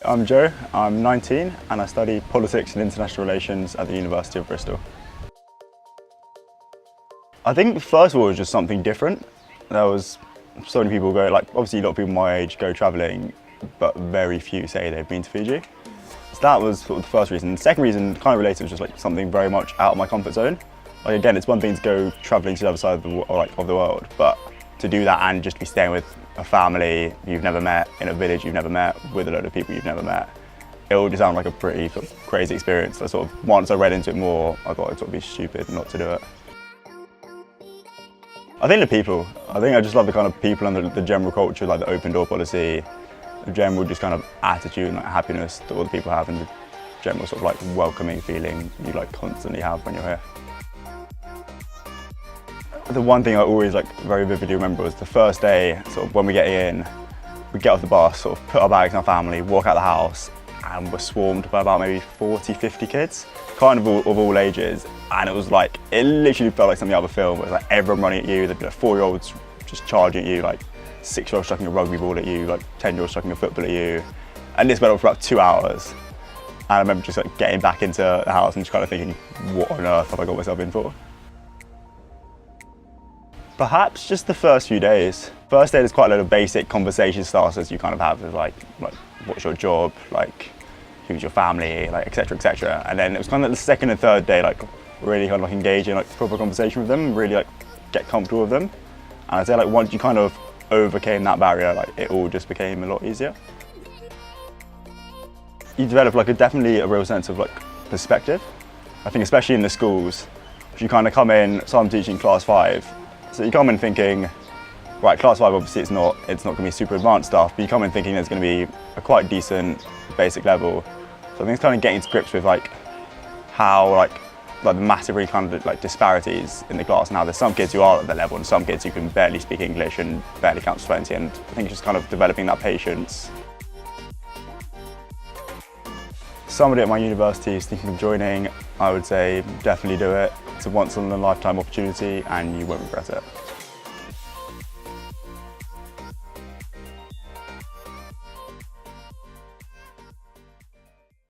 I'm Joe, I'm 19 and I study politics and international relations at the University of Bristol. I think first of all it was just something different. There was so many people go, like obviously a lot of people my age go travelling, but very few say they've been to Fiji. So that was sort of the first reason. The second reason, kind of related, was just like something very much out of my comfort zone. Like again, it's one thing to go travelling to the other side of the world, but to do that and just be staying with a family you've never met, in a village you've never met, with a load of people you've never met, it all just sounded like a pretty sort of crazy experience. So sort of once I read into it more, I thought it'd sort of be stupid not to do it. I think the people. I think I just love the kind of people and the general culture, like the open door policy, the general just kind of attitude and like happiness that all the people have, and the general sort of like welcoming feeling you like constantly have when you're here. The one thing I always like very vividly remember was the first day, sort of when we get in, we get off the bus, sort of put our bags in our family, walk out the house, and we're swarmed by about maybe 40, 50 kids, kind of all ages. And it was like, it literally felt like something out of a film. It was like everyone running at you, the 4-year-olds just charging at you, like 6-year-olds chucking a rugby ball at you, like 10-year-olds chucking a football at you. And this went on for about 2 hours. And I remember just like getting back into the house and just kind of thinking, what on earth have I got myself in for? Perhaps just the first few days. First day there's quite a lot of basic conversation starters you kind of have, with like what's your job, like who's your family, like etc, etc. And then it was kind of the second and third day, like really kind of like engage in like proper conversation with them, really like get comfortable with them. And I'd say like once you kind of overcame that barrier, like it all just became a lot easier. You develop like definitely a real sense of like perspective. I think especially in the schools, if you kind of come in, so I'm teaching class 5, so you come in thinking, right, class 5 obviously it's not going to be super advanced stuff, but you come in thinking there's going to be a quite decent basic level. So I think it's kind of getting to grips with like how like the massively kind of like disparities in the class. Now there's some kids who are at that level and some kids who can barely speak English and barely count to 20, and I think just kind of developing that patience. Somebody at my university is thinking of joining, I would say definitely do it. It's a once in a lifetime opportunity and you won't regret it.